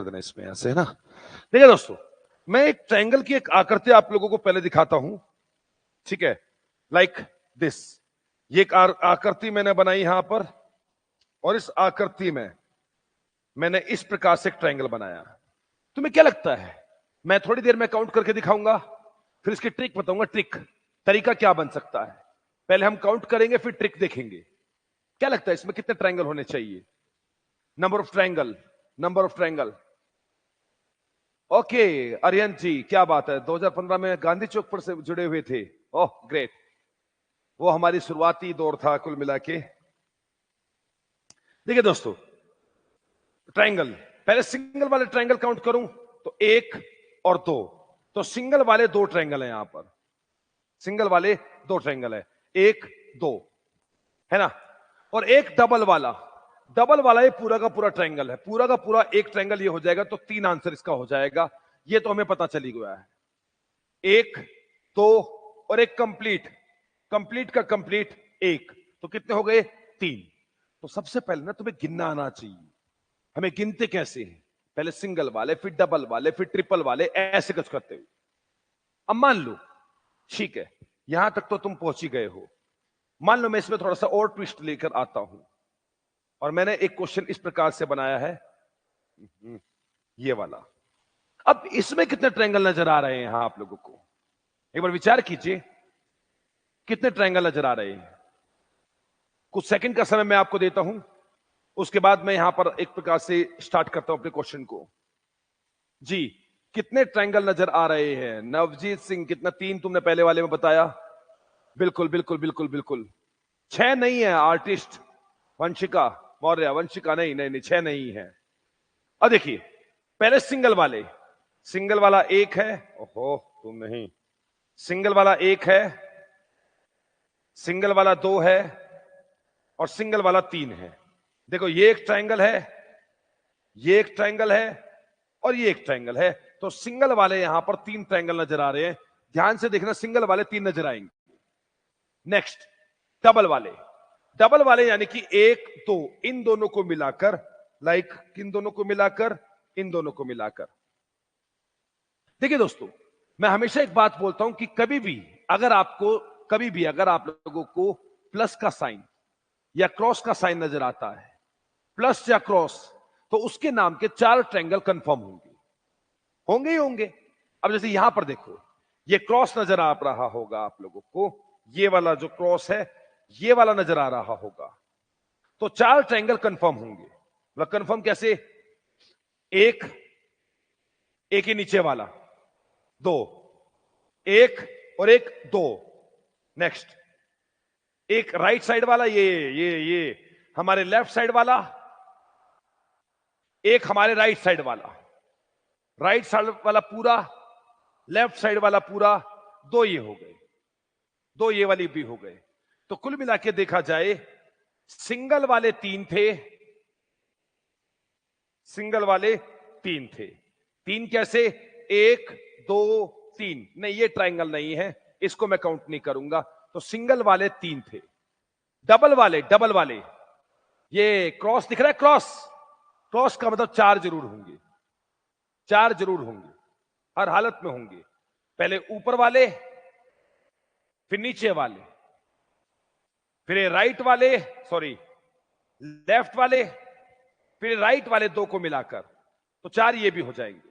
देना इसमें ऐसे, है ना। देखिए दोस्तों, मैं एक ट्रायंगल की एक आकृति आप लोगों को पहले दिखाता हूं, ठीक है, लाइक दिस। ये एक आकृति मैंने बनाई यहां पर, और इस आकृति में मैंने इस प्रकार से एक ट्रायंगल बनाया। तुम्हें क्या लगता है, मैं थोड़ी देर में काउंट करके दिखाऊंगा, फिर इसकी ट्रिक बताऊंगा। ट्रिक तरीका क्या बन सकता है, पहले हम काउंट करेंगे फिर ट्रिक देखेंगे। क्या लगता है इसमें कितने ट्रायंगल होने चाहिए? Number of triangle, number of triangle. Okay Aryan ji, क्या बात है, 2015 में गांधी चौक पर से जुड़े हुए थे। ओह ग्रेट, वो हमारी शुरुआती दौर था कुल मिला के। देखिए दोस्तों, ट्रायंगल, पहले सिंगल वाले ट्रायंगल काउंट करूं तो 1 और 2, तो सिंगल वाले 2 ट्रायंगल है यहां पर, सिंगल वाले 2 ट्रायंगल है, 1 2, है ना। और एक डबल वाला, डबल वाला ये पूरा का पूरा ट्रायंगल है, पूरा का पूरा एक ट्रायंगल ये हो जाएगा, तो 3 आंसर इसका हो जाएगा। ये तो हमें पता चली गया है, 1 2 और एक कंप्लीट, कंप्लीट का कंप्लीट 1, तो कितने हो गए? 3। तो सबसे पहले ना तुम्हें गिनना आना चाहिए, हमें गिनते कैसे हैं, पहले सिंगल वाले, फिर डबल वाले, फिर ट्रिपल वाले, ऐसे कुछ करते हुए। अब मान लो, ठीक है, यहां तक तो तुम पहुंच ही गए हो। मान लो मैं इसमें थोड़ा सा और ट्विस्ट लेकर आता हूं, और मैंने एक क्वेश्चन इस प्रकार से बनाया है, ये वाला। अब इसमें कितने ट्रायंगल नजर आ रहे हैं यहां आप लोगों को, एक बार विचार कीजिए, कितने ट्रायंगल नजर आ रहे हैं। कुछ सेकंड का समय मैं आपको देता हूं, उसके बाद मैं यहां पर एक प्रकार से स्टार्ट करता हूं अपने क्वेश्चन को। जी, कितने ट्रायंगल नजर आ रहे हैं? नवजीत सिंह, कितना? 3 तुमने पहले वाले में बताया। बिल्कुल बिल्कुल बिल्कुल बिल्कुल। 6 नहीं है आर्टिस्ट, वंशिका मौर्य, वंशिका नहीं नहीं नहीं, 6 नहीं है। अब देखिए, पहले सिंगल वाले, सिंगल वाला 1 है, ओहो तुम नहीं, सिंगल वाला 1 है, सिंगल वाला 2 है, और सिंगल वाला 3 है। देखो ये एक ट्रायंगल है, ये एक ट्रायंगल है, और ये एक ट्रायंगल है। तो सिंगल वाले यहां पर 3 ट्रायंगल नजर आ रहे हैं, ध्यान से देखना, सिंगल वाले 3 नजर आएंगे। नेक्स्ट डबल वाले, डबल वाले यानी कि 1 2, इन दोनों को मिलाकर, लाइक किन दोनों को मिलाकर, इन दोनों को मिलाकर। देखिए दोस्तों, मैं हमेशा एक बात बोलता हूं कि कभी भी अगर आपको, कभी भी अगर आप लोगों को प्लस का साइन या क्रॉस का साइन नजर आता है, प्लस या क्रॉस, तो उसके नाम के 4 ट्रायंगल कंफर्म होंगे, होंगे ही होंगे। अब जैसे यहां पर देखो, ये क्रॉस नजर आ रहा होगा आप लोगों को, ये वाला जो क्रॉस है, ये वाला नजर आ रहा होगा, तो 4 ट्रायंगल कंफर्म होंगे। मतलब कंफर्म कैसे? एक ही नीचे वाला, 2, 1 और 1 2, नेक्स्ट एक राइट साइड वाला, ये हमारे लेफ्ट साइड वाला, एक हमारे राइट साइड वाला, राइट साइड वाला पूरा, लेफ्ट साइड वाला पूरा, 2 ये हो गए, 2 ये वाली भी हो गए। तो कुल मिला के देखा जाए, सिंगल वाले 3 थे, सिंगल वाले 3 थे। 3 कैसे? 1 2 3, नहीं ये ट्रायंगल नहीं है, इसको मैं काउंट नहीं करूंगा। तो सिंगल वाले 3 थे। डबल वाले, डबल वाले, ये क्रॉस दिख रहा है, क्रॉस, क्रॉस का मतलब 4 जरूर होंगे, 4 जरूर होंगे, हर हालत में होंगे। पहले ऊपर वाले, फिर नीचे वाले, फिर राइट वाले, सॉरी लेफ्ट वाले, फिर राइट वाले 2 को मिलाकर, तो 4 ये भी हो जाएंगे।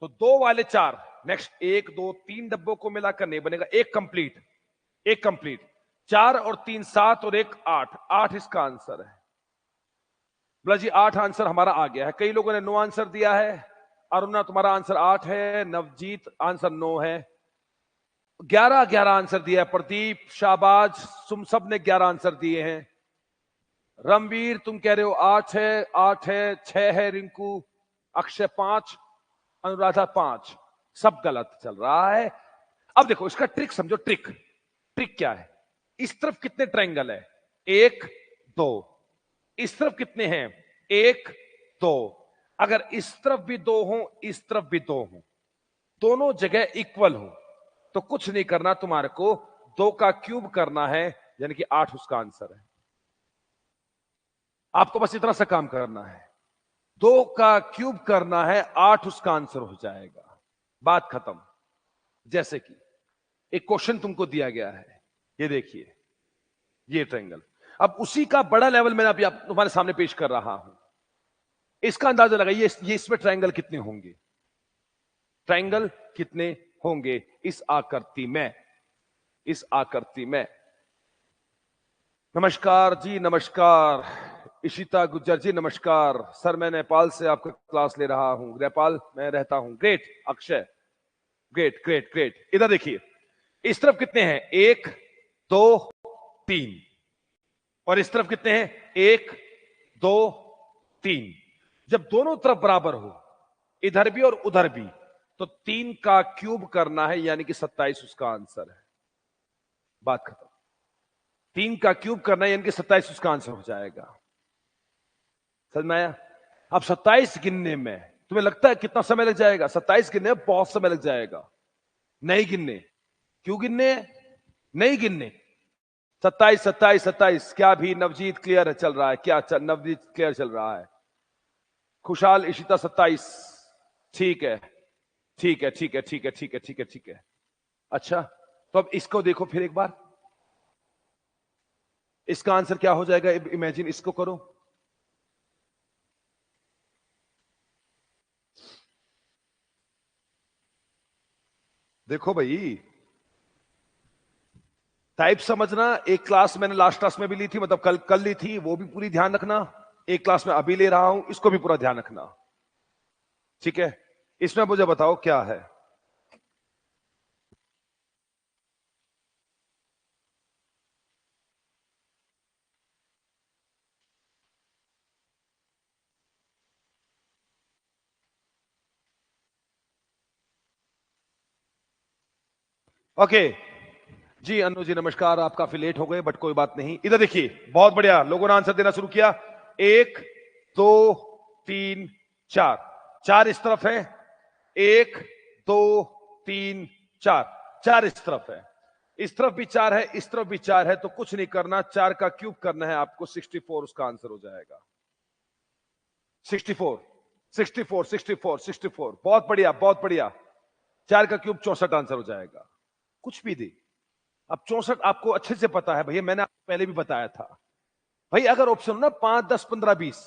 तो 2 वाले 4, नेक्स्ट 1 2 3 डब्बों को मिलाकर नहीं बनेगा, एक कंप्लीट, एक कंप्लीट। 4 और 3 7 और 1 8, 8 इसका आंसर है। बोला जी 8 आंसर हमारा आ गया है। कई लोगों ने 9 आंसर दिया है। अरुणा तुम्हारा आंसर 8 है, नवजीत आंसर 9 है, 11 11 आंसर दिया है। प्रदीप, शाहबाज, तुम सब ने 11 आंसर दिए हैं। रमवीर तुम कह रहे हो 8 है, 8 है, 6 है, रिंकू, अक्षय 5, अनुराधा 5, सब गलत चल रहा है। अब देखो इसका ट्रिक समझो, ट्रिक, ट्रिक क्या है? इस तरफ कितने ट्रायंगल है? 1 2, इस तरफ कितने हैं? 1 2। अगर इस तरफ भी 2 हो, इस तरफ भी 2 हो, दोनों जगह इक्वल हो, तो कुछ नहीं करना, तुम्हारे को 2 का क्यूब करना है, यानी कि 8 उसका आंसर है। आपको बस इतना सा काम करना है। 2 का क्यूब करना है 8, उसका आंसर हो जाएगा, बात खत्म। जैसे कि एक क्वेश्चन तुमको दिया गया है, ये देखिए, ये ट्रायंगल, अब उसी का बड़ा लेवल मैंने अभी आप तुम्हारे सामने पेश कर रहा हूं। इसका अंदाजा लगाइए, ये इसमें ट्रायंगल कितने होंगे, ट्रायंगल कितने होंगे इस आकृति में, इस आकृति में। नमस्कार जी, नमस्कार इशिता गुज्जर जी, नमस्कार सर, मैं नेपाल से आपका क्लास ले रहा हूं, नेपाल में रहता हूं। Great Akshay, great great great. इधर देखिए, इस तरफ कितने हैं, 1 2 3, और इस तरफ कितने हैं, 1 2 3। जब दोनों तरफ बराबर हो, इधर भी और उधर भी, तो 3 का क्यूब करना है, यानी कि 27 उसका आंसर है, बात खत्म। 3 का क्यूब करना है यानी कि 27 उसका आंसर हो जाएगा। समझ में आया? अब 27 गिनने में तुम्हें लगता है कितना समय लग जाएगा? 27 गिनने में बहुत समय लग जाएगा। नहीं गिनने, क्यों गिनने? नहीं गिनने। 27 27 27। क्या भी नवजीत क्लियर चल रहा है? क्या नवजीत क्लियर चल रहा है? खुशहाल इशिता 27। ठीक है ठीक है ठीक है ठीक है ठीक है ठीक है ठीक है। अच्छा, तो अब इसको देखो फिर एक बार, इसका आंसर क्या हो जाएगा? इमेजिन, इसको करो। देखो भाई, टाइप समझना। एक क्लास मैंने लास्ट क्लास में भी ली थी, मतलब कल ली थी, वो भी पूरी ध्यान रखना। एक क्लास में अभी ले रहा हूं, इसको भी पूरा ध्यान रखना, ठीक है? इसमें मुझे बताओ क्या है। ओके जी, अनु जी नमस्कार, आप काफी लेट हो गए बट कोई बात नहीं। इधर देखिए, बहुत बढ़िया, लोगों ने आंसर देना शुरू किया। 1 2 3 4, 4 इस तरफ है, 1 2 3 4, 4 इस तरफ है, इस तरफ भी 4 है, इस तरफ भी 4 है, तो कुछ नहीं करना, 4 का क्यूब करना है आपको, 64 उसका आंसर हो जाएगा। 64 64 64 64, बहुत बढ़िया बहुत बढ़िया। 4 का क्यूब 64 आंसर हो जाएगा, कुछ भी दे। अब 64 आपको अच्छे से पता है भैया, मैंने आपको पहले भी बताया था भाई, अगर ऑप्शन हो ना 5 10 15 20,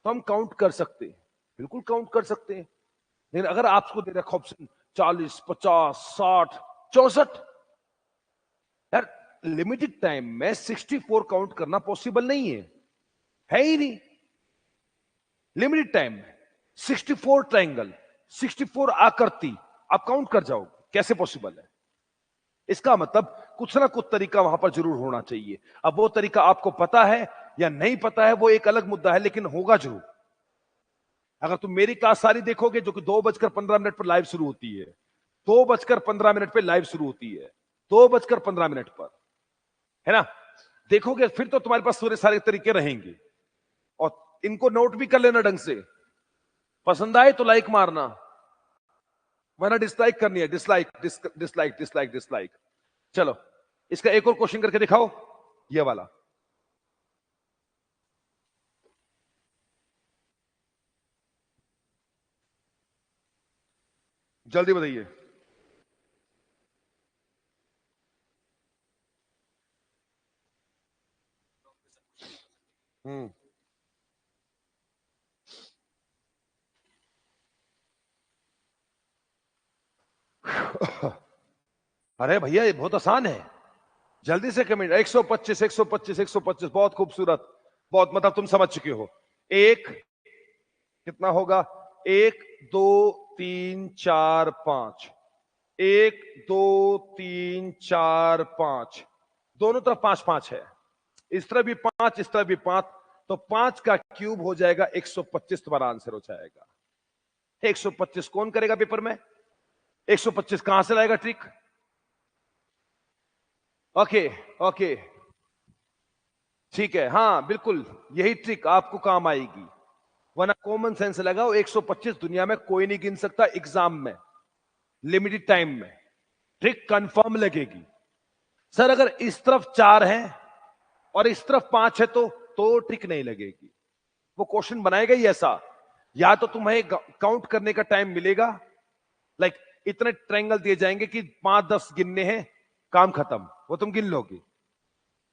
तो हम काउंट कर सकते हैं, बिल्कुल काउंट कर सकते हैं। लेकिन अगर आपको दे रखा ऑप्शन 40 50 60 64, यार लिमिटेड टाइम में 64 काउंट करना पॉसिबल नहीं है ही नहीं। लिमिटेड टाइम में 64 ट्रायंगल, 64 आकृति आप काउंट कर जाओ, कैसे पॉसिबल है? इसका मतलब कुछ ना कुछ तरीका वहां पर जरूर होना चाहिए। अब वो तरीका आपको पता है या नहीं पता है, वो एक अलग मुद्दा है, लेकिन होगा जरूर। अगर तुम मेरी क्लास सारी देखोगे, जो कि 2:15 पर लाइव शुरू होती है, 2:15 पर लाइव शुरू होती है, 2:15 पर, है ना? देखोगे फिर तो तुम्हारे पास सारे तरीके रहेंगे, और इनको नोट भी कर लेना ढंग से। पसंद आए तो लाइक मारना, वरना डिसलाइक करनी है, डिसलाइक डिसलाइक डिसलाइक डिसलाइक। चलो, इसका एक और क्वेश्चन करके दिखाओ, ये वाला। जल्दी बताइए। हम्म अरे भैया, ये बहुत आसान है, जल्दी से कमेंट। 125 125 125, बहुत खूबसूरत, बहुत, मतलब तुम समझ चुके हो। एक कितना होगा? 1 2 3 4 5, 1 2 3 4 5, दोनों तरफ 5 5 है, इस तरफ भी 5 इस तरफ भी 5, तो 5 का क्यूब हो जाएगा 125, तुम्हारा आंसर हो जाएगा। 125 कौन करेगा पेपर में? 125 कहां से लाएगा ट्रिक? ओके ओके, ठीक है, हाँ बिल्कुल, यही ट्रिक आपको काम आएगी, वरना कॉमन सेंस लगाओ। 125 दुनिया में कोई नहीं गिन सकता एग्जाम में, लिमिटेड टाइम में, ट्रिक कंफर्म लगेगी। सर अगर इस तरफ 4 है और इस तरफ 5 है, तो ट्रिक नहीं लगेगी, वो क्वेश्चन बनाएगा ही ऐसा। या तो तुम्हें काउंट करने का टाइम मिलेगा, लाइक इतने ट्रायंगल दिए जाएंगे कि 5-10 गिनने हैं, काम खत्म, वो तुम गिन लोगे।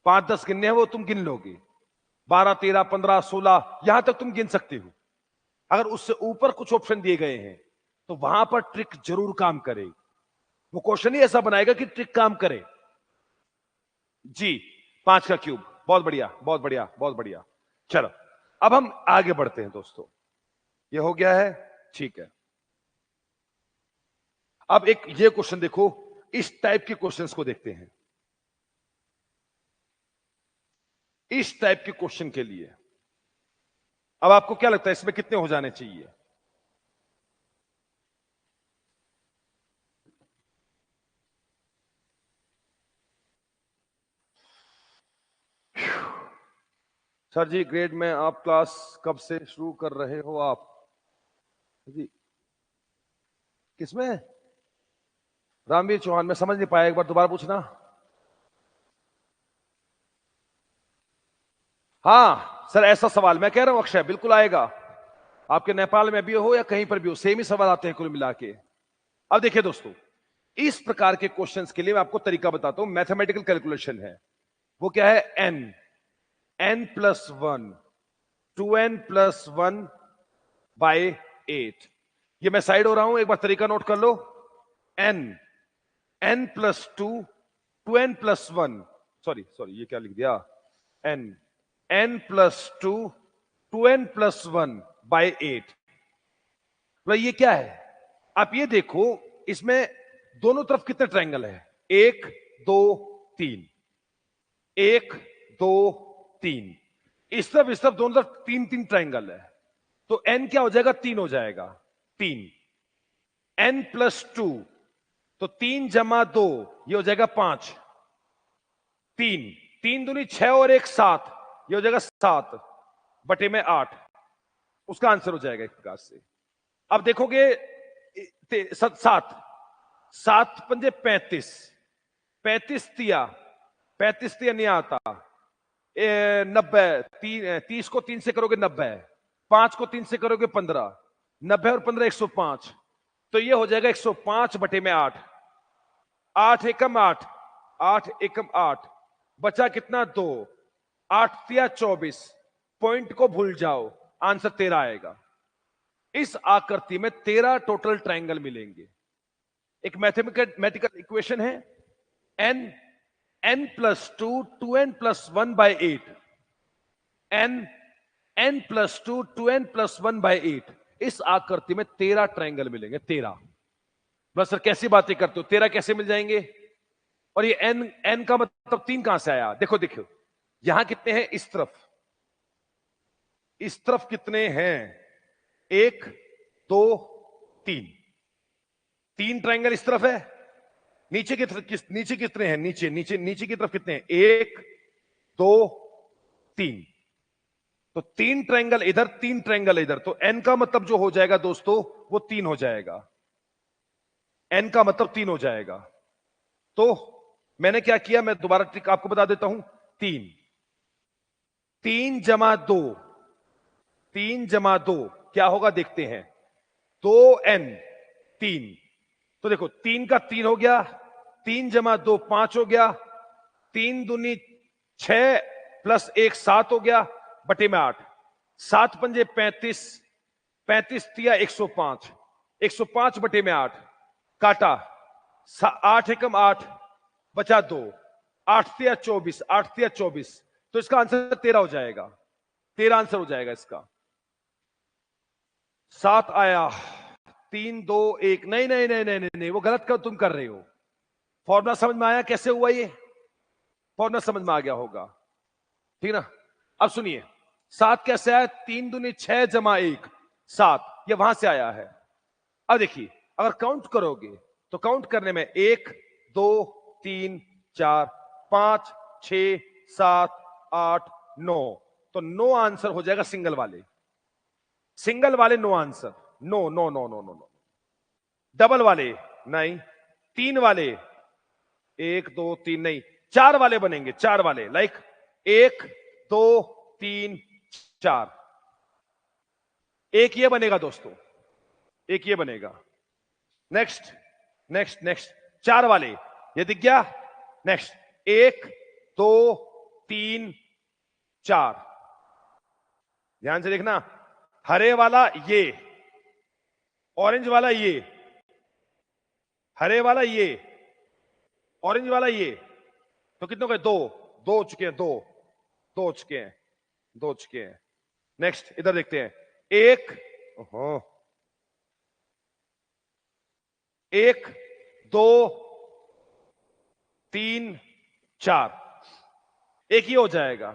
5-10 गिनने हैं वो तुम गिन लोगे, 12, 13, 15, 16 यहां तक तुम गिन सकते हो। अगर उससे ऊपर कुछ ऑप्शन दिए गए हैं तो वहां पर ट्रिक जरूर काम करे। वो क्वेश्चन ही ऐसा बनाएगा कि ट्रिक काम करे। जी 5 का क्यूब, बहुत बढ़िया बहुत बढ़िया बहुत बढ़िया। चलो अब हम आगे बढ़ते हैं दोस्तों, ये हो गया है, ठीक है। अब एक ये क्वेश्चन देखो, इस टाइप के क्वेश्चंस को देखते हैं। इस टाइप के क्वेश्चन के लिए अब आपको क्या लगता है इसमें कितने हो जाने चाहिए? सर जी ग्रेड में आप क्लास कब से शुरू कर रहे हो आप जी? किसमें? रामवीर चौहान, मैं समझ नहीं पाया, एक बार दोबारा पूछना। हाँ सर ऐसा सवाल मैं कह रहा हूं अक्षय, बिल्कुल आएगा। आपके नेपाल में भी हो या कहीं पर भी हो, सेम ही सवाल आते हैं कुल मिला के। अब देखिए दोस्तों, इस प्रकार के क्वेश्चंस के लिए मैं आपको तरीका बताता हूं, मैथमेटिकल कैलकुलेशन है। वो क्या है? n+1 2n+1 bye 8। ये मैं साइड हो रहा हूं, एक बार तरीका नोट कर लो। n+2 2n+1, सॉरी ये क्या लिख दिया, n+2 2n+1 बाय 8। तो ये क्या है? आप ये देखो, इसमें दोनों तरफ कितने ट्रायंगल है? 1 2 3, 1 2 3। इस तरफ दोनों तरफ 3-3 ट्रायंगल है, तो n क्या हो जाएगा? 3 हो जाएगा, 3। n+2 तो 3 जमा 2 ये हो जाएगा 5। 3 3 दूनी 6 और 1 7, ये हो जाएगा 7 बटे में 8। उसका आंसर हो जाएगा एक प्रकार से। अब देखोगे 7 7 पंजे 35, 35 तिया, 35 तिया नहीं आता, 90, 30 को 3 से करोगे 90, 5 को 3 से करोगे 15, 90 और 15 105, तो ये हो जाएगा 105 बटे में 8। 8 एकम 8, 8 एकम 8, बचा कितना? 2, 8 तिया 24। पॉइंट को भूल जाओ, आंसर 13 आएगा। इस आकृति में 13 टोटल ट्रायंगल मिलेंगे। एक मैथमेटिकल इक्वेशन है n+2 2n+1 bye 8, n+2 2n+1 bye 8। इस आकृति में 13 ट्रायंगल मिलेंगे, 13। बस सर कैसी बातें करते हो, 13 कैसे मिल जाएंगे? और ये n का मतलब 3 कहां से आया? देखो देखो यहां कितने हैं, इस तरफ कितने हैं? 1 2 3, 3 ट्रायंगल इस तरफ है। नीचे नीचे कितने हैं? नीचे की तरफ कितने हैं? 1 2 3, तो 3 ट्रायंगल इधर, 3 ट्रायंगल इधर, तो n का मतलब जो हो जाएगा दोस्तों वो 3 हो जाएगा। n का मतलब 3 हो जाएगा। तो मैंने क्या किया, मैं दोबारा ट्रिक आपको बता देता हूं। 3 जमा 2, 3 जमा 2 क्या होगा देखते हैं। 2n 3, तो देखो 3 का 3 हो गया, 3 जमा 2 5 हो गया, 3 दूनी 6 प्लस 1 7 हो गया बटे में 8, 7 पंजे 35, 35 तिया 105, 105 बटे में 8, काटा 8 एकम 8, बचा 2, 8 तिया 24, 8 तिया 24, तो इसका आंसर 13 हो जाएगा। 13 आंसर हो जाएगा इसका। 7 आया, 3 2 1, नहीं नहीं नहीं नहीं नहीं, वो गलत तुम कर रहे हो। फॉर्मूला समझ में आया कैसे हुआ? ये फॉर्मूला समझ में आ गया होगा, ठीक ना? अब सुनिए, 7 कैसे आया? 3 दूनी 6 जमा 1 7, ये वहां से आया है। अब देखिए अगर काउंट करोगे तो काउंट करने में 1 2 3 4 5 6 7 8 9, तो 9 आंसर हो जाएगा सिंगल वाले। सिंगल वाले 9 answer, no no no no no no. Double वाले नहीं, 3 वाले 1 2 3 नहीं, 4 वाले बनेंगे, 4 वाले, 1 2 3 4। एक ये बनेगा दोस्तों, एक ये बनेगा। नेक्स्ट नेक्स्ट नेक्स्ट, 4 वाले, ये दिख गया। नेक्स्ट, 1 2 3 4, ध्यान से देखना। हरे वाला ये, ऑरेंज वाला ये, हरे वाला ये, ऑरेंज वाला ये, तो कितने हो गए? 2 2 हो चुके हैं, 2 2 हो चुके हैं, 2 हो चुके हैं। नेक्स्ट इधर देखते हैं, 1 1 2 3 4, एक ही हो जाएगा,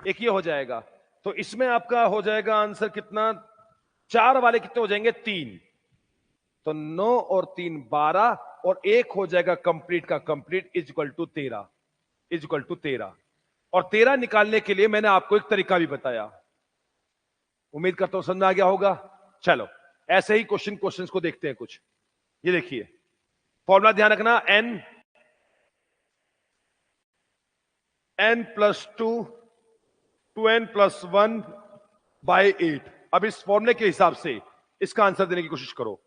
एक ही हो जाएगा। तो इसमें आपका हो जाएगा आंसर कितना? 4 वाले कितने हो जाएंगे? 3, तो 9 और 3 12, और एक हो जाएगा कंप्लीट का complete, is equal to 13, is equal to 13। और 13 निकालने के लिए मैंने आपको एक तरीका भी बताया, उम्मीद करता हूं समझ आ गया होगा। चलो ऐसे ही क्वेश्चंस को देखते हैं कुछ। ये देखिए फॉर्मूला ध्यान रखना, n + 2 2n + 1/8। अब इस फॉर्मूले के हिसाब से इसका आंसर देने की कोशिश करो।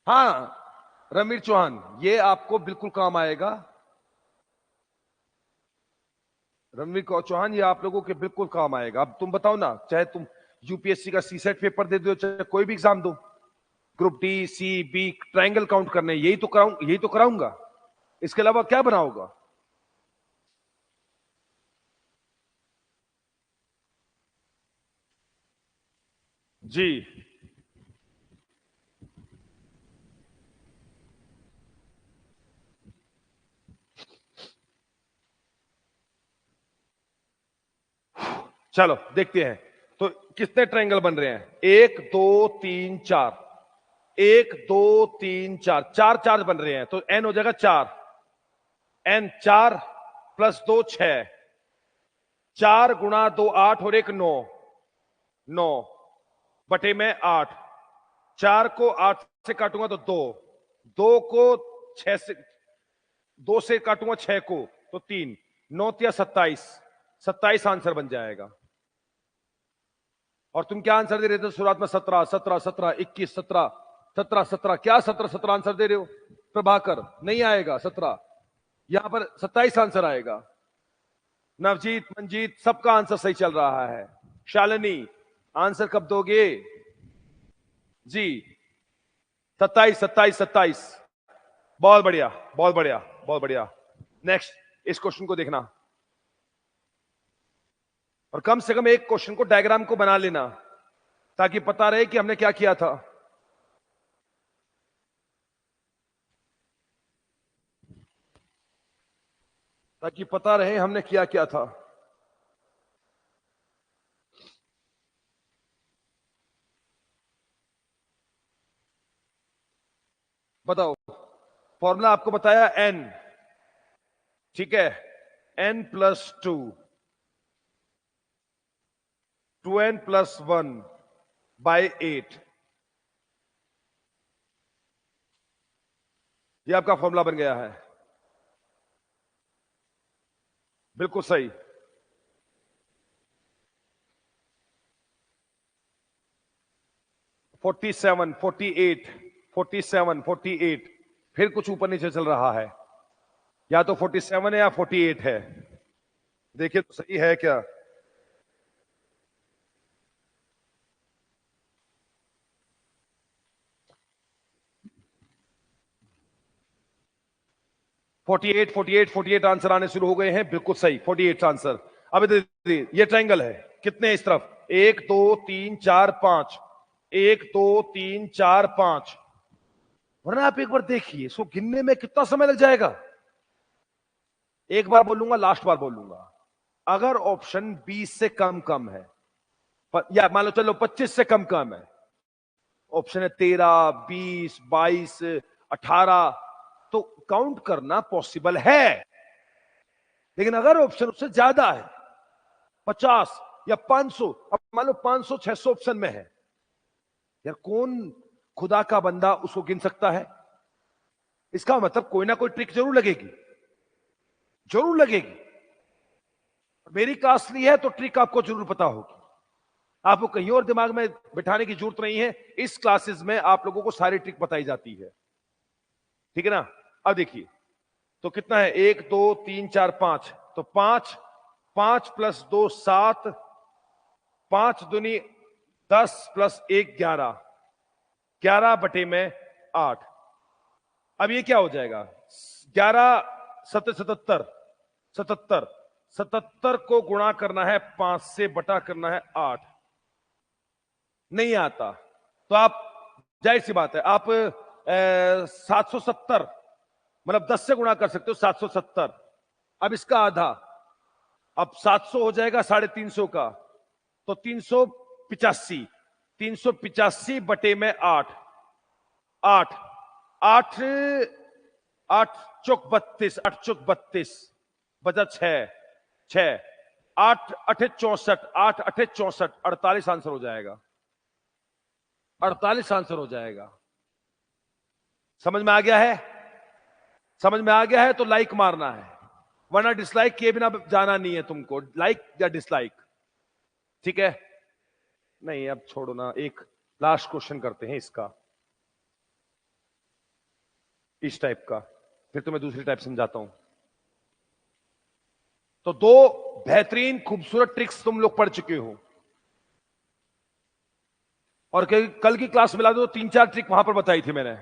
हाँ रणवीर चौहान, ये आपको बिल्कुल काम आएगा। रणवीर चौहान, ये आप लोगों के बिल्कुल काम आएगा। अब तुम बताओ ना, चाहे तुम यूपीएससी का सीसेट पेपर दे दो, चाहे कोई भी एग्जाम दो, group D C B, triangle count करने, यही तो कराऊंगा। इसके अलावा क्या बनाओगा? जी चलो देखते हैं, तो कितने ट्रायंगल बन रहे हैं? 1 2 3 4, 1 2 3 4, 4 4 बन रहे हैं, तो n हो जाएगा 4, n 4 + 2 6, 4 × 2 8 और 1 9, 9 बटे में 8, 4 को 8 से काटूंगा तो 2, 2 को 6 से, 2 से काटूंगा 6 को तो 3, 9 × 27, 27 आंसर बन जाएगा। और तुम क्या आंसर दे रहे थे शुरुआत में? 17 17 17 21 17 17 17, क्या 17 17 आंसर दे रहे हो? प्रभाकर, नहीं आएगा 17, यहां पर 27 आंसर आएगा। नवजीत, मंजीत, सबका आंसर सही चल रहा है। शालिनी, आंसर कब दोगे जी? 27 27 27, बहुत बढ़िया बहुत बढ़िया बहुत बढ़िया। नेक्स्ट, इस क्वेश्चन को देखना, और कम से कम एक क्वेश्चन को, डायग्राम को बना लेना, ताकि पता रहे कि हमने क्या किया था। ताकि पता रहे हमने किया क्या था। बताओ, फॉर्मूला आपको बताया n, ठीक है, n + 2 2n + 1/8, ये आपका फॉर्मूला बन गया है। बिल्कुल सही। 47 48 47 48, फिर कुछ ऊपर नीचे चल रहा है, या तो 47 है या 48 है। देखिए तो सही है क्या? फोर्टी एट आंसर आने शुरू हो गए हैं, बिल्कुल सही, 48 आंसर। अब इधर ये ट्रायंगल है, कितने हैं इस तरफ? 1 2 3 4 5, 1 2 3 4 5, वरना आप एक बार देखिए इसको गिनने में कितना समय लग जाएगा। एक बार बोलूंगा, लास्ट बार बोलूंगा, अगर ऑप्शन 20 से कम कम है, या मान लो चलो 25 से कम कम है, ऑप्शन है 13 20 22 18, तो काउंट करना पॉसिबल है। लेकिन अगर ऑप्शन उससे ज्यादा है, 50 या 500, अब मान लो 500 600 ऑप्शन में है, यार कौन खुदा का बंदा उसको गिन सकता है? इसका मतलब कोई ना कोई ट्रिक जरूर लगेगी। जरूर लगेगी। मेरी क्लास ली है तो ट्रिक आपको जरूर पता होगी, आपको कहीं और दिमाग में बिठाने की जरूरत नहीं है। इस क्लासेस में आप लोगों को सारी ट्रिक बताई जाती है, ठीक है ना। अब देखिए तो कितना है, 1 2 3 4 5, तो 5, 5 + 2 7, 5×2 = 10 + 1 11, 11/8। अब ये क्या हो जाएगा, 11 7 77, 77, 77 को गुणा करना है 5 से, बटा करना है 8। नहीं आता तो आप, जाहिर सी बात है, आप 770 मतलब 10 से गुणा कर सकते हो, 770। अब इसका आधा, अब 700 हो जाएगा 350 का, तो 385, 385/8, 8, 8, 8 चौक 32, 8 चौक 32, बचा 6, 6, 8 8 64, 8 8 64, 48 आंसर हो जाएगा, 48 आंसर हो जाएगा। समझ में आ गया है? समझ में आ गया है तो लाइक मारना है, वरना डिसलाइक किए बिना जाना नहीं है तुमको, लाइक या डिसलाइक, ठीक है। नहीं अब छोड़ो ना, एक लास्ट क्वेश्चन करते हैं इसका, इस टाइप का, फिर तो मैं दूसरी टाइप समझाता हूं। तो दो बेहतरीन खूबसूरत ट्रिक्स तुम लोग पढ़ चुके हो, और कल की क्लास मिला दो, 3 4 ट्रिक वहां पर बताई थी मैंने।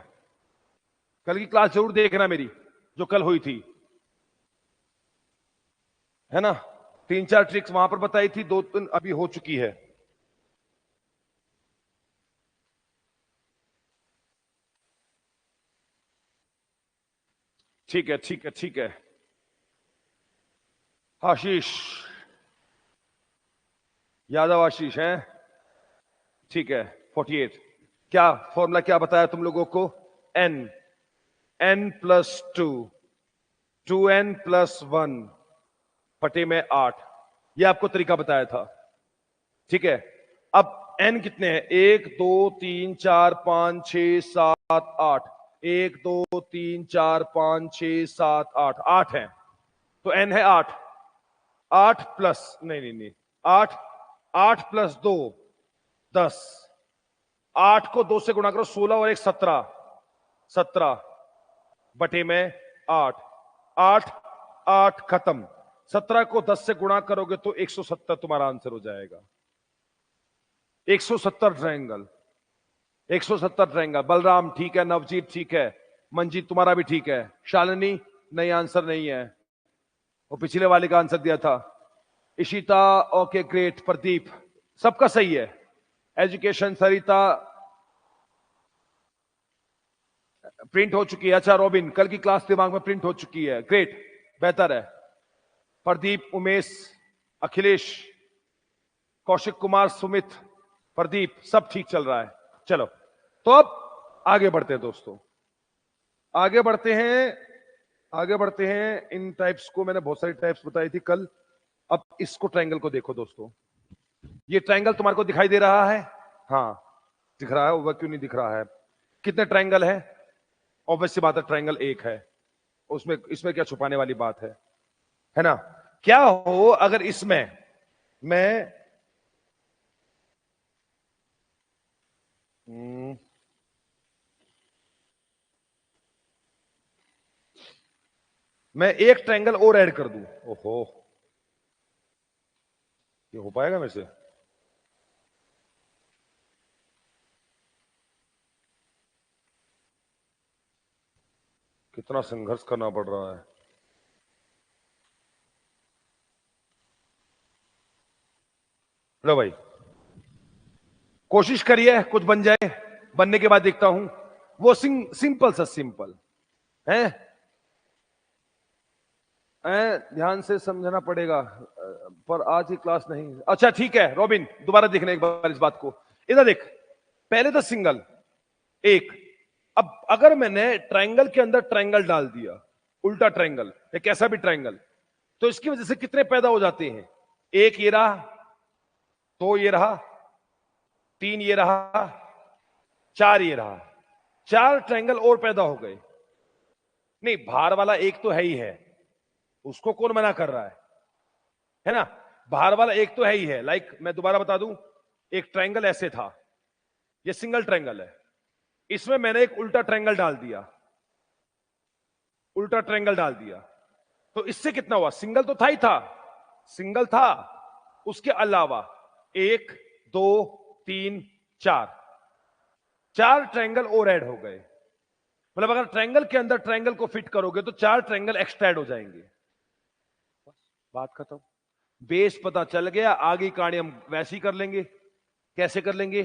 कल की क्लास जरूर देखना मेरी, जो कल हुई थी, है ना। 3 4 ट्रिक्स वहां पर बताई थी, 2 3 अभी हो चुकी है। ठीक है, ठीक है, ठीक है। आशीष यादव, आशीष हैं, ठीक है। 48, क्या फॉर्मूला क्या बताया तुम लोगों को, n, n+2, 2n+1 बटे में 8, ये आपको तरीका बताया था, ठीक है। अब n कितने हैं, 1 2 3 4 5 6 7 8, 1 2 3 4 5 6 7 8, 8 है, तो n है 8, 8 प्लस, नहीं नहीं नहीं, 8, 8 + 2 10, 8 को 2 से गुणा करो, 16 और 1 17, 17 बटे में 8, 8, 8 खत्म, 17 को 10 से गुणा करोगे तो 170 तुम्हारा आंसर हो जाएगा। 170 ट्रायंगल, 170 ट्रायंगल। बलराम ठीक है, नवजीत ठीक है, मंजीत तुम्हारा भी ठीक है, शालिनी नहीं, आंसर नहीं है, वो पिछले वाले का आंसर दिया था। इशिता ओके ग्रेट, प्रदीप सबका सही है। एजुकेशन सरिता प्रिंट हो चुकी है, अच्छा रॉबिन कल की क्लास दिमाग में प्रिंट हो चुकी है, ग्रेट, बेहतर है। प्रदीप, उमेश, अखिलेश, कौशिक कुमार, सुमित, प्रदीप सब ठीक चल रहा है। चलो तो अब आगे बढ़ते हैं दोस्तों, आगे बढ़ते हैं, आगे बढ़ते हैं। इन टाइप्स को मैंने बहुत सारी टाइप्स बताई थी कल। अब इसको ट्रायंगल को देखो दोस्तों, ये ट्रायंगल तुम्हारे को दिखाई दे रहा है, हाँ दिख रहा है, वह क्यों नहीं दिख रहा है। कितने ट्रायंगल है, ऑब्वियस सी बात है ट्रायंगल एक है, उसमें इसमें क्या छुपाने वाली बात है ना। क्या हो अगर इसमें मैं मैं एक ट्रायंगल और ऐड कर दूं, ओहो ये हो पाएगा मेरे से, कितना संघर्ष करना पड़ रहा है। लो भाई कोशिश करिए कुछ बन जाए, बनने के बाद देखता हूं। वो सिंपल सा सिंपल है, ध्यान से समझना पड़ेगा, पर आज की क्लास नहीं। अच्छा ठीक है रॉबिन, दोबारा देखना एक बार इस बात को, इधर देख, पहले तो सिंगल एक, अब अगर मैंने ट्रायंगल के अंदर ट्रायंगल डाल दिया, उल्टा ट्रायंगल या कैसा भी ट्रायंगल, तो इसकी वजह से कितने पैदा हो जाते हैं, एक ये रहा, दो ये रहा, तीन ये रहा, चार ये रहा, 4 ट्रायंगल और पैदा हो गए। नहीं बाहर वाला एक तो है ही है, उसको कौन मना कर रहा है ना। बाहर वाला एक तो है ही है। लाइक मैं दोबारा बता दूं, एक ट्रायंगल ऐसे था, ये सिंगल ट्रायंगल है, इसमें मैंने एक उल्टा ट्रायंगल डाल दिया, उल्टा ट्रायंगल डाल दिया, तो इससे कितना हुआ, सिंगल तो था ही था, सिंगल था, उसके अलावा 1 2 3 4 4 ट्रायंगल और ऐड हो गए। मतलब अगर ट्रायंगल के अंदर ट्रायंगल को फिट करोगे तो 4 ट्रायंगल एक्स्ट्रा ऐड हो जाएंगे। बात खत्म। बेस पता चल गया, आगे कहानी हम वैसे ही कर लेंगे। कैसे कर लेंगे,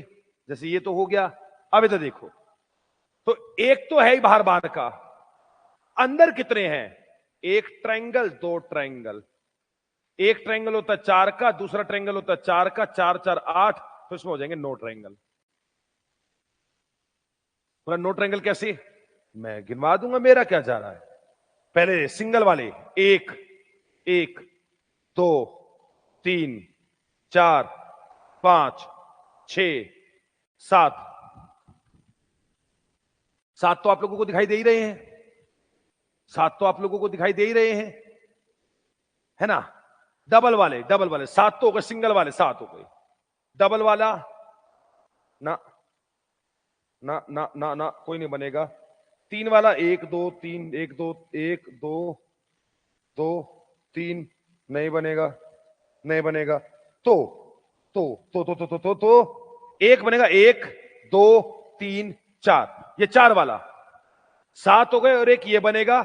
जैसे ये तो हो गया। अब इधर देखो, तो एक तो है ही बाहर बाहर का, अंदर कितने हैं, एक ट्रायंगल, दो ट्रायंगल। एक ट्रायंगल होता है 4 का, दूसरा ट्रायंगल होता है 4 का, 4 4 8, तो इसमें हो जाएंगे 9 ट्रायंगल। पूरा 9 ट्रायंगल कैसे, मैं गिनवा दूंगा, मेरा क्या जा रहा है। पहले सिंगल वाले, 1 1 2 3 4 5 6 7 7 तो आप लोगों को दिखाई दे ही रहे हैं, 7 तो आप लोगों को दिखाई दे ही रहे हैं, है ना। डबल वाले 7 तो हो गए, सिंगल वाले 7 हो गए, डबल वाला ना ना ना ना ना कोई नहीं बनेगा। 3 वाला 1 2 3 1 2 1 2 2 3 नहीं बनेगा, नहीं बनेगा। तो एक बनेगा, 1 2 3 4, ये 4 वाला 7 हो गए, और एक ये बनेगा,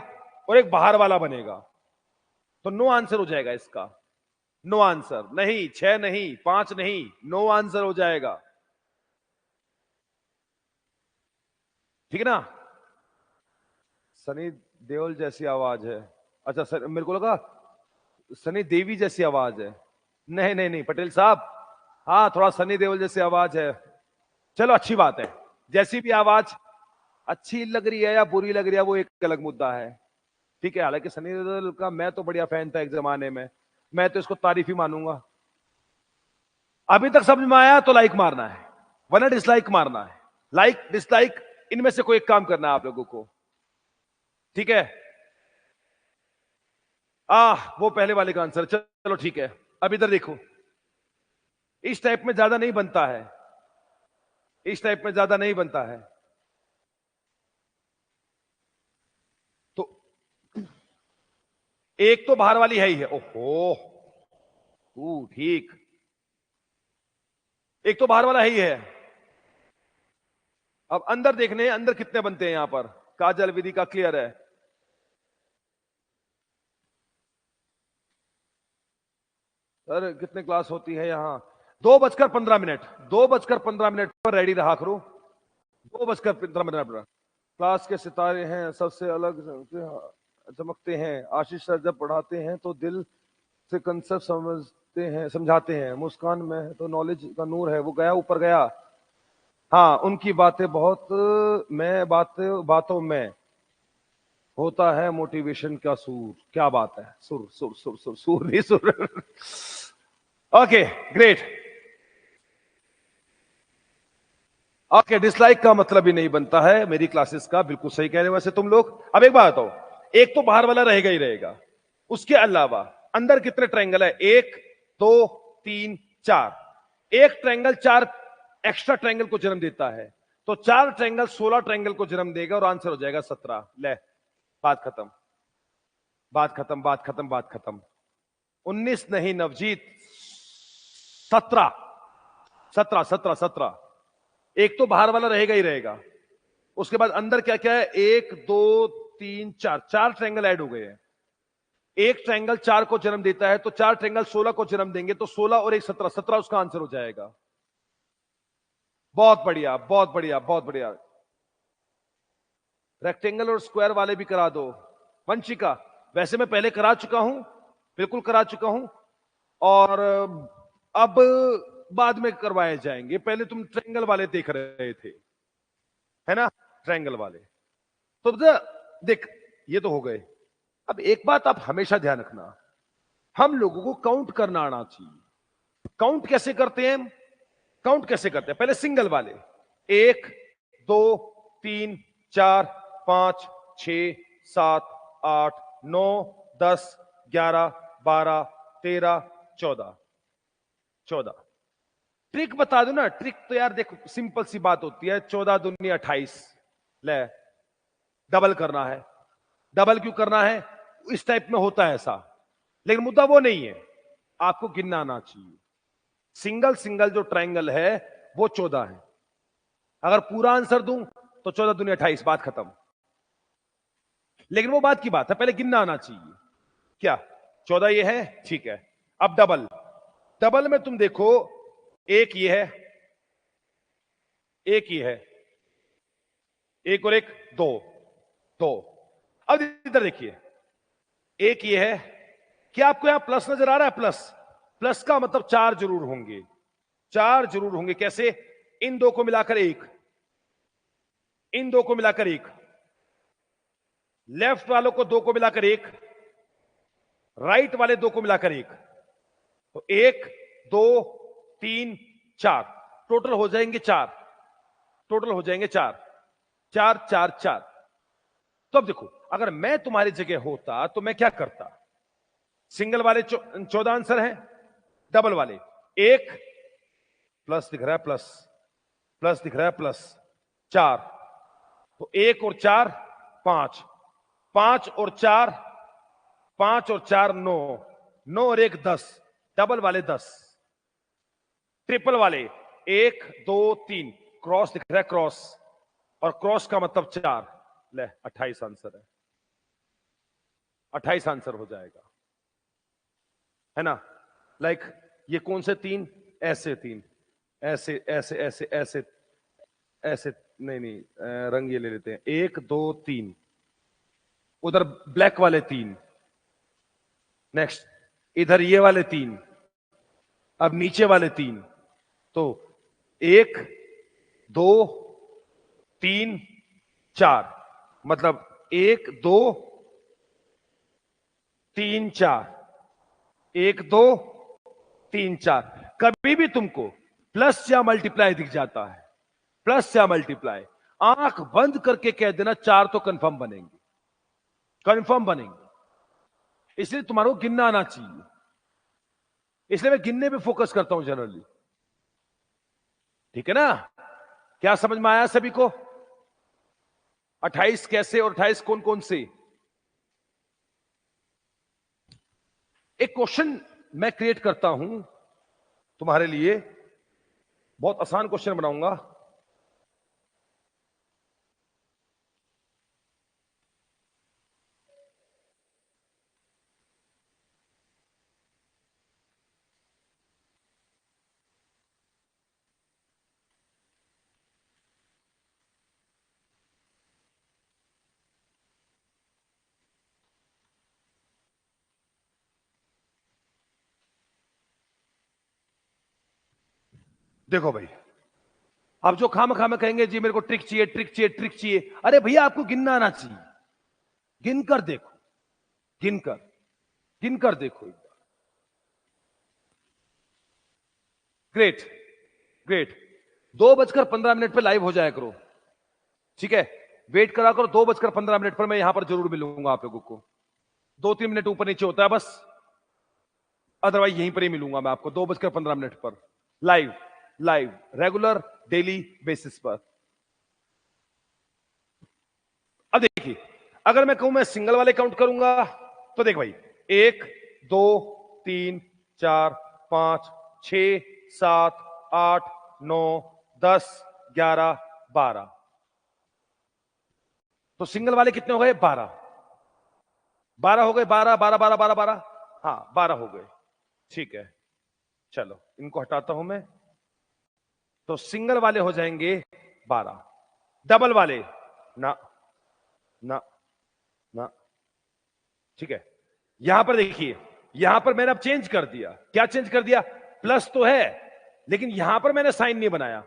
और एक बाहर वाला बनेगा। तो नो आंसर हो जाएगा इसका, नो आंसर। नहीं 6 नहीं 5 नहीं, नो आंसर हो जाएगा, ठीक है ना। सनी देओल जैसी आवाज है, अच्छा सर, मेरे को लगा सनी देवी जैसी आवाज है। नहीं नहीं नहीं पटेल साहब, हाँ थोड़ा सनी देओल जैसी आवाज है। चलो अच्छी बात है, जैसी भी आवाज अच्छी लग रही है या बुरी लग रही है वो एक अलग मुद्दा है, ठीक है। हालांकि सनी देओल का मैं तो बढ़िया फैन था एक जमाने में, मैं तो इसको तारीफ ही मानूंगा। अभी तक समझ में आया तो लाइक मारना है, वरना डिसलाइक मारना है। लाइक डिसलाइक इनमें से कोई एक काम करना है आप लोगों को, ठीक है। वो पहले वाले का आंसर, चलो ठीक है। अब इधर देखो, इस टाइप में ज्यादा नहीं बनता है, इस टाइप में ज्यादा नहीं बनता है। तो एक तो बाहर वाली है ही है, ओहो ठीक, एक तो बाहर वाला है ही है। अब अंदर देखने, अंदर कितने बनते हैं यहां पर, काजल विधि का क्लियर है। सर कितने क्लास होती है यहाँ, 2:15, 2:15 पर रेडी रहा करो, 2:15 पर। क्लास के सितारे हैं, सबसे अलग चमकते हैं। आशीष सर जब पढ़ाते हैं तो दिल से कंसेप्ट समझते हैं, समझाते हैं। मुस्कान में है तो नॉलेज का नूर है, वो गया ऊपर गया। हाँ उनकी बातें बहुत, मैं बातों में होता है मोटिवेशन का सूर। क्या बात है, सुर सुर सुर सुर सुर नहीं सुर। Okay great. ओके डिसलाइक का मतलब ही नहीं बनता है मेरी क्लासेस का, बिल्कुल सही कह रहे हो वैसे तुम लोग। अब एक बात बताओ, एक तो बाहर वाला रहेगा ही रहेगा, उसके अलावा अंदर कितने ट्रायंगल है, 1 2 3 4। एक ट्रायंगल 4 एक्स्ट्रा ट्रायंगल को जन्म देता है, तो 4 ट्रायंगल 16 ट्रायंगल को जन्म देगा, और आंसर हो जाएगा 17। ले बात खत्म, बात खत्म, बात खत्म, बात खत्म। 19 नहीं नवजीत, 17 17 17 17। एक तो बाहर वाला रहेगा ही रहेगा, उसके बाद अंदर क्या क्या है, 1 2 3 4, 4 ट्रायंगल ऐड हो गए हैं। एक ट्रायंगल 4 को जन्म देता है, तो 4 ट्रायंगल 16 को जन्म देंगे, तो 16 और 1 17, 17 उसका आंसर हो जाएगा। बहुत बढ़िया बहुत बढ़िया बहुत बढ़िया। रेक्टेंगल और स्क्वायर वाले भी करा दो वंशिका, वैसे मैं पहले करा चुका हूं, बिल्कुल करा चुका हूं, और अब बाद में करवाए जाएंगे। पहले तुम ट्रायंगल वाले देख रहे थे, है ना, ट्रायंगल वाले। तो देख ये तो हो गए। अब एक बात आप हमेशा ध्यान रखना, हम लोगों को काउंट करना आना चाहिए। काउंट कैसे करते हैं, काउंट कैसे करते हैं, पहले सिंगल वाले, 1 2 3 4 5 6 7 8 9 10 11, 12, 13, 14, 14। ट्रिक बता दो ना, ट्रिक तो यार देखो सिंपल सी बात होती है, 14 दूनी 28, ले डबल करना है। डबल क्यों करना है? इस टाइप में होता है ऐसा, लेकिन मुद्दा वो नहीं है, आपको गिनना आना चाहिए। सिंगल सिंगल जो ट्रायंगल है वो 14 है। अगर पूरा आंसर दूं तो 14 दूनी 28, बात खत्म। लेकिन वो बात की बात है, पहले गिनना आना चाहिए। क्या 14 ये है? ठीक है। अब डबल, डबल में तुम देखो, एक ये है, एक ये है, एक और एक, दो, दो। अब इधर देखिए, एक ये है। क्या आपको यहां प्लस नजर आ रहा है? प्लस, प्लस का मतलब 4 जरूर होंगे, 4 जरूर होंगे। कैसे? इन दो को मिलाकर एक, इन दो को मिलाकर एक, लेफ्ट वालों को दो को मिलाकर एक, राइट वाले दो को मिलाकर एक। तो 1, 2, 3, 4, टोटल हो जाएंगे 4, टोटल हो जाएंगे 4, 4, 4, 4। तो अब देखो, अगर मैं तुम्हारी जगह होता तो मैं क्या करता? सिंगल वाले 14 आंसर हैं, डबल वाले एक, प्लस दिख रहा है, प्लस, प्लस दिख रहा है, प्लस 4, तो 1 और 4 5, 5 और 4, 5 और 4 9, 9 और 1 10, डबल वाले 10, ट्रिपल वाले 1, 2, 3, क्रॉस दिख रहा है, क्रॉस, और क्रॉस का मतलब 4, ले 28 आंसर है, 28 आंसर हो जाएगा, है ना? लाइक ये कौन से 3? ऐसे 3, ऐसे ऐसे ऐसे ऐसे ऐसे, नहीं नहीं, रंग ये ले लेते हैं, 1, 2, 3, उधर ब्लैक वाले 3, नेक्स्ट इधर ये वाले 3, अब नीचे वाले 3, तो 1, 2, 3, 4, मतलब 1, 2, 3, 4, 1, 2, 3, 4। कभी भी तुमको प्लस या मल्टीप्लाई दिख जाता है, प्लस या मल्टीप्लाई, आंख बंद करके कह देना 4 तो कंफर्म बनेंगे, कंफर्म बनेंगे। इसलिए तुम्हारे को गिनना आना चाहिए, इसलिए मैं गिनने पे फोकस करता हूं जनरली। ठीक है ना? क्या समझ में आया सभी को? 28 कैसे और 28 कौन कौन से? एक क्वेश्चन मैं क्रिएट करता हूं तुम्हारे लिए, बहुत आसान क्वेश्चन बनाऊंगा। देखो भाई, अब जो खाम खाम कहेंगे जी मेरे को ट्रिक चाहिए, ट्रिक चाहिए, ट्रिक चाहिए, अरे भैया आपको गिनना आना चाहिए, गिनकर देखो, गिनकर, गिनकर देखो एक बार। Great, great. 2:15 पे लाइव हो जाया करो, ठीक है? वेट करा करो, 2:15 पर मैं यहां पर जरूर मिलूंगा आप लोगों को। 2-3 मिनट ऊपर नीचे होता है बस, अदरवाइज यहीं पर ही मिलूंगा मैं आपको 2:15 पर, live, live, regular, daily basis पर। अब देखिए, अगर मैं कहूं मैं सिंगल वाले काउंट करूंगा, तो देख भाई, 1, 2, 3, 4, 5, 6, 7, 8, 9, 10, 11, 12, तो सिंगल वाले कितने हो गए? 12, 12 हो गए, 12, 12, 12, 12, 12, हाँ 12 हो गए। ठीक है, चलो इनको हटाता हूं मैं, तो सिंगल वाले हो जाएंगे 12, डबल वाले ना, ना, ना। ठीक है, यहां पर देखिए, यहां पर मैंने अब चेंज कर दिया। क्या चेंज कर दिया? प्लस तो है, लेकिन यहां पर मैंने साइन नहीं बनाया।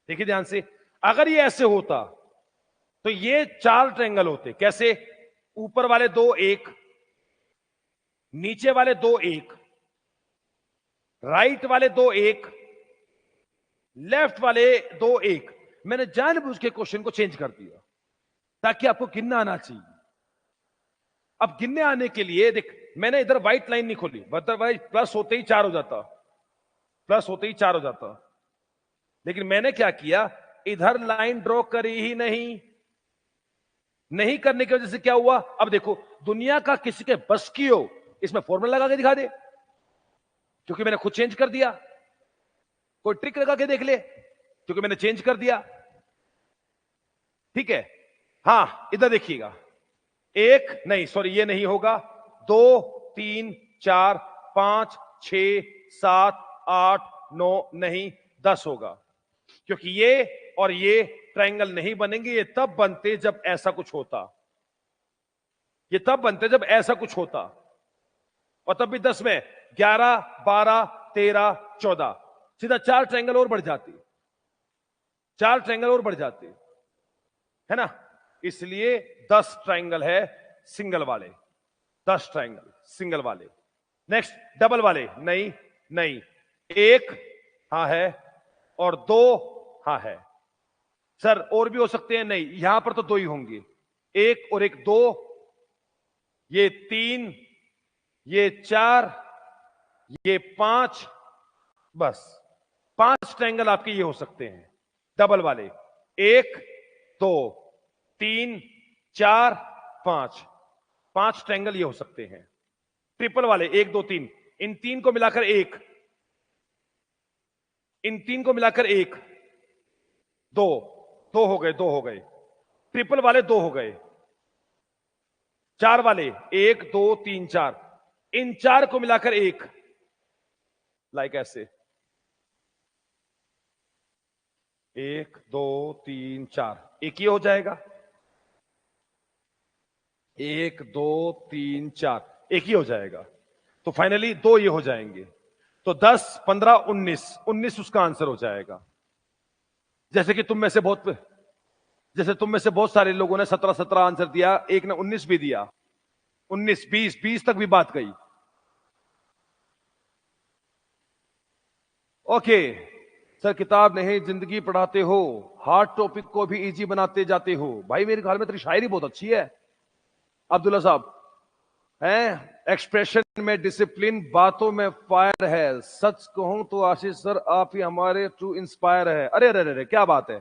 देखिए ध्यान से, अगर ये ऐसे होता तो ये 4 ट्रायंगल होते। कैसे? ऊपर वाले 2 1, नीचे वाले 2 1, राइट वाले 2 1, लेफ्ट वाले 2 1। मैंने जानबूझ के क्वेश्चन को चेंज कर दिया ताकि आपको गिनना आना चाहिए। अब गिनने आने के लिए देख, मैंने इधर व्हाइट लाइन नहीं खोली, अदरवाइज प्लस होते ही 4 हो जाता, प्लस होते ही 4 हो जाता। लेकिन मैंने क्या किया, इधर लाइन ड्रॉ करी ही नहीं करने की वजह से क्या हुआ, अब देखो दुनिया का किसी के बस की हो इसमें फॉर्मूला लगा के दिखा दे, क्योंकि मैंने खुद चेंज कर दिया। कोई ट्रिक लगा के देख ले, क्योंकि मैंने चेंज कर दिया। ठीक है, हां इधर देखिएगा, एक नहीं, सॉरी ये नहीं होगा, 2 3 4 5 6 7 8 9 नहीं 10 होगा, क्योंकि ये और ये ट्रायंगल नहीं बनेंगे। ये तब बनते जब ऐसा कुछ होता, ये तब बनते जब ऐसा कुछ होता, और तब भी 10 में 11 12 13 14, सीधा 4 ट्रायंगल और बढ़ जाती, 4 ट्रायंगल और बढ़ जाते, है ना। इसलिए 10 ट्रायंगल है सिंगल वाले, 10 ट्रायंगल सिंगल वाले। नेक्स्ट डबल वाले, नहीं, एक हां है और 2 हां है। सर और भी हो सकते हैं, नहीं, यहां पर तो 2 ही होंगे, एक और एक 2, ये 3, ये 4, ये 5, बस 5 ट्रायंगल आपके ये हो सकते हैं डबल वाले, 1 2 3 4 5, 5 ट्रायंगल ये हो सकते हैं। ट्रिपल वाले 1 2 3, इन 3 को मिलाकर 1, इन 3 को मिलाकर 1 2 2 हो गए, 2 हो गए। ट्रिपल वाले 2 हो गए। 4 वाले 1 2 3 4, इन 4 को मिलाकर 1, लाइक ऐसे 1 2 3 4, एक ये हो जाएगा, 1 2 3 4, एक ही हो जाएगा। तो फाइनली 2 ये हो जाएंगे, तो 10 15 19, 19 उसका आंसर हो जाएगा। जैसे तुम में से बहुत सारे लोगों ने 17 17 आंसर दिया, एक ने 19 भी दिया, 19 20 20 तक भी बात गई। ओके सर, किताब नहीं जिंदगी पढ़ाते हो, हार्ड टॉपिक को भी इजी बनाते जाते हो। भाई मेरे ख्याल में तेरी शायरी बहुत अच्छी है अब्दुल्ला साहब, हैं एक्सप्रेशन में डिसिप्लिन, बातों में फायर है। सच कहूं तो आशीष सर आप ही हमारे ट्रू इंस्पायर है। अरे अरे अरे क्या बात है,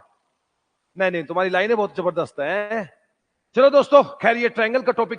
नहीं तुम्हारी लाइनें बहुत जबरदस्त हैं। चलो दोस्तों, खैर ये ट्रायंगल का टॉपिक